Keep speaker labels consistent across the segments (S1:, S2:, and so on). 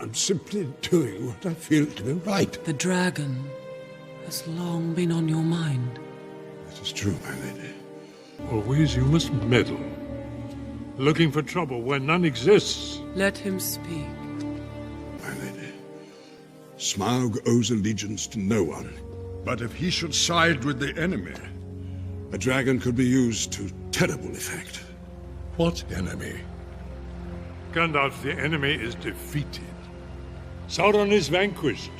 S1: I'm simply doing what I feel to be right.
S2: The dragon has long been on your mind.
S1: That is true, my lady.
S3: Always you must meddle, looking for trouble where none exists.
S2: Let him speak.
S1: My lady, Smaug owes allegiance to no one.
S4: But if he should side with the enemy...
S1: A dragon could be used to terrible effect.
S4: What enemy?
S3: Gandalf, the enemy, is defeated. Sauron is vanquished.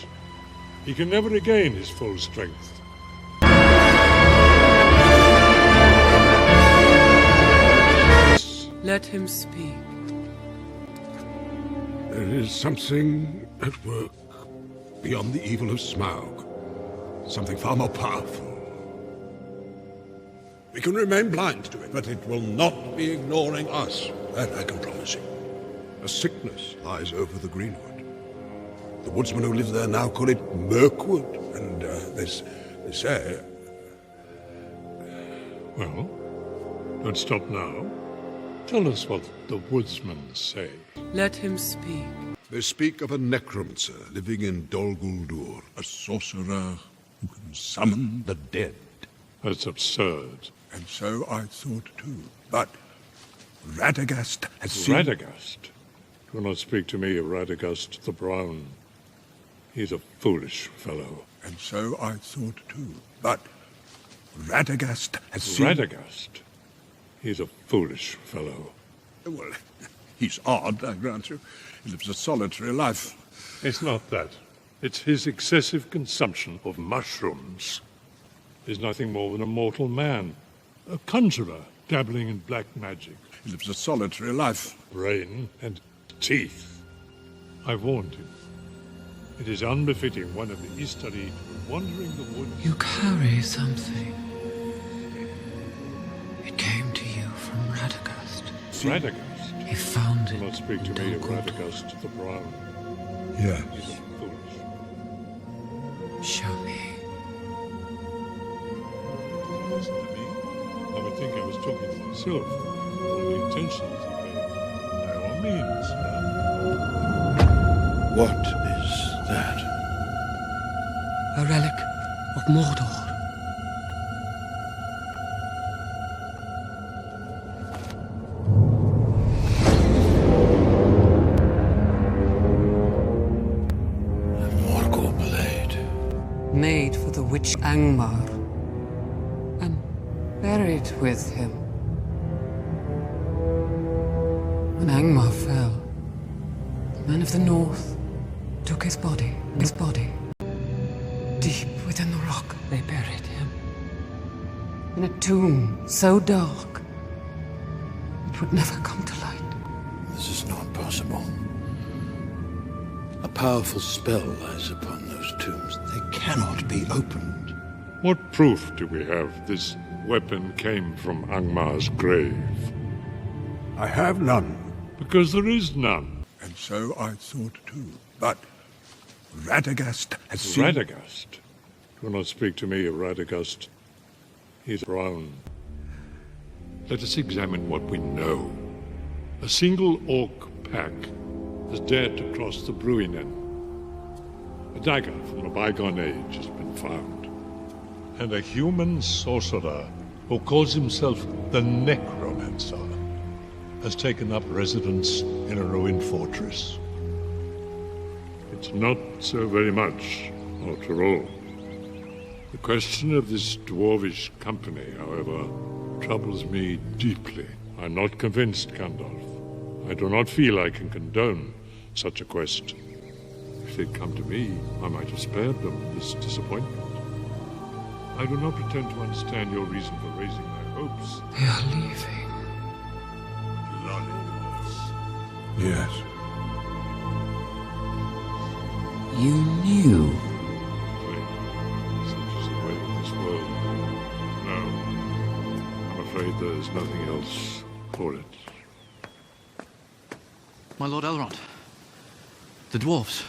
S3: He can never regain his full strength.
S2: Let him speak.
S1: There is something at work beyond the evil of Smaug. Something far more powerful. We can remain blind to it, but it will not be ignoring us. That I can promise you. A sickness lies over the Greenwood. The woodsmen who live there now call it Mirkwood, and they say...
S3: Well, don't stop now. Tell us what the woodsmen say.
S2: Let him speak.
S1: They speak of a necromancer living in Dol Guldur, a sorcerer who can summon the dead.
S3: That's absurd.
S1: And so I thought too. But Radagast has seen...
S3: Radagast? Do not speak to me of Radagast the Brown. He's a foolish fellow.
S1: And so I thought too. But Radagast has seen...
S3: Radagast? He's a foolish fellow.
S1: Well, he's odd, I grant you. He lives a solitary life.
S3: It's not that. It's his excessive consumption of mushrooms. He's nothing more than a mortal man. A conjurer dabbling in black magic.
S1: He lives a solitary life.
S3: Brain and teeth. I warned him. It is unbefitting one of the Istari wandering the woods.
S2: You carry something. It came to you from Radagast.
S3: Radagast?
S2: He found it.
S3: Do not speak to me of Radagast the Brown.
S1: Yes.
S3: He's a foolish.
S2: Show me.
S3: Listen to me. I would think I was talking to myself. All the intentions he made. By all means.
S1: What is that?
S2: A relic of Mordor. Made for the witch Angmar, and buried with him. When Angmar fell, the men of the north took his body. Deep within the rock, they buried him. In a tomb so dark, it would never come to light.
S5: This is not possible. A powerful spell lies upon those tombs. They cannot be opened.
S3: What proof do we have this weapon came from Angmar's grave?
S1: I have none.
S3: Because there is none.
S1: And so I thought too. But Radagast has seen...
S3: Radagast? Do not speak to me of Radagast. He's brown. Let us examine what we know. A single orc pack has dared to cross the Bruinen. A dagger from a bygone age has been found. And a human sorcerer who calls himself the Necromancer has taken up residence in a ruined fortress. It's not so very much, after all. The question of this dwarvish company, however, troubles me deeply. I'm not convinced, Gandalf. I do not feel I can condone such a quest. If they'd come to me, I might have spared them this disappointment. I do not pretend to understand your reason for raising their hopes.
S2: They are leaving.
S1: Yes.
S2: You knew.
S3: Such is the way of this world. No. I'm afraid there's nothing else for it.
S6: My Lord Elrond. The dwarves.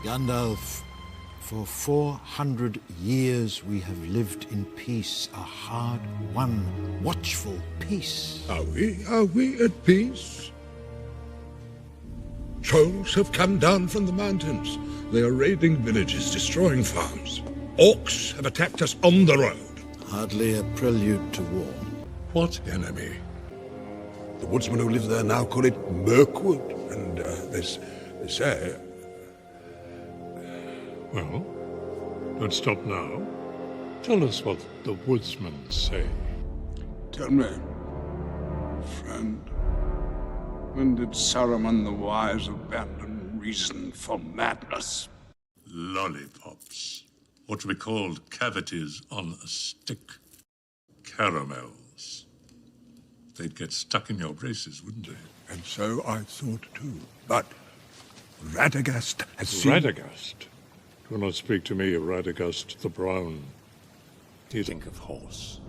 S5: Gandalf, for 400 years we have lived in peace, a hard-won, watchful peace.
S1: Are we at peace? Trolls have come down from the mountains. They are raiding villages, destroying farms. Orcs have attacked us on the road.
S5: Hardly a prelude to war.
S4: What enemy?
S1: The woodsmen who live there now call it Mirkwood, and they say...
S3: Well, don't stop now. Tell us what the woodsmen say.
S7: Tell me, friend, when did Saruman the Wise abandon reason for madness?
S4: Lollipops. What we called cavities on a stick. Caramels. They'd get stuck in your braces, wouldn't they?
S1: And so I thought too. But Radagast has seen...
S3: Radagast? Do not speak to me of Radagast the Brown. Think of horse.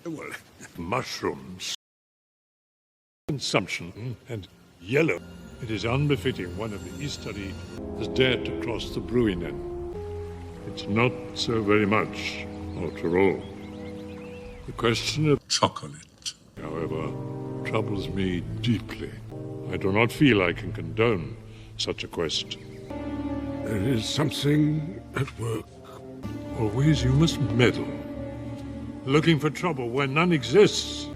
S1: Well,
S3: Mushrooms. Consumption and yellow. It is unbefitting one of the Easterly has dared to cross the Bruinen. It's not so very much, after all. The question of
S4: Chocolate.
S3: however, troubles me deeply. I do not feel I can condone such a quest.
S1: there is something at work.
S3: Always you must meddle. Looking for trouble where none exists.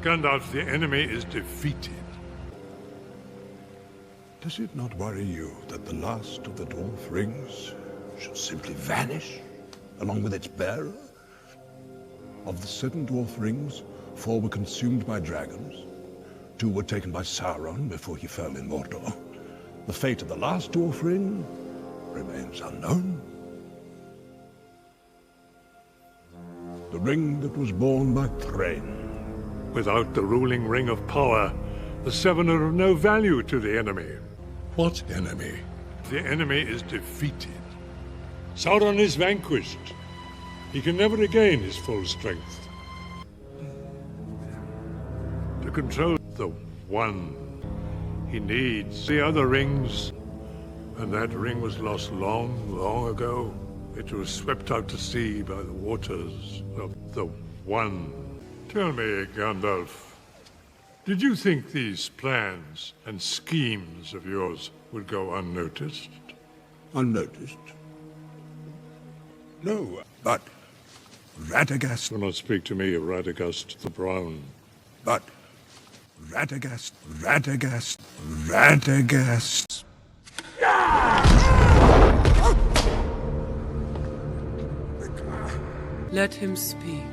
S3: Gandalf, the enemy, is defeated.
S1: Does it not worry you that the last of the dwarf rings should simply vanish, along with its bearer? Of the 7 dwarf rings, 4 were consumed by dragons. 2 were taken by Sauron before he fell in Mordor. The fate of the last dwarf ring remains unknown. The ring that was borne by Thrain.
S3: Without the ruling ring of power, the 7 are of no value to the enemy.
S4: What enemy?
S3: The enemy is defeated. Sauron is vanquished. He can never regain his full strength. To control the one, he needs the other rings. And that ring was lost long, long ago. It was swept out to sea by the waters of the one. Tell me, Gandalf, did you think these plans and schemes of yours would go unnoticed?
S1: Unnoticed? No, but Radagast...
S3: Do not speak to me of Radagast the Brown.
S1: But Radagast...
S2: Let him speak.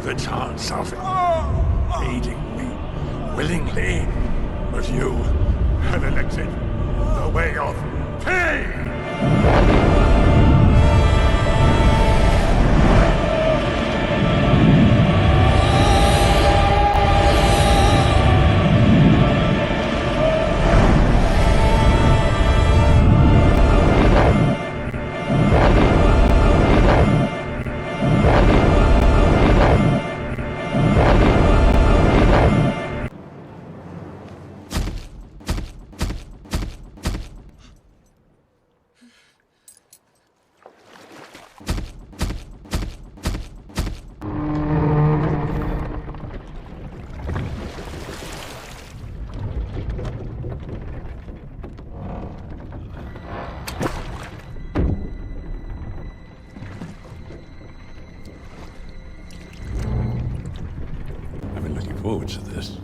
S4: The chance of aiding me willingly, but you have elected the way of pain! I've been looking forward to this.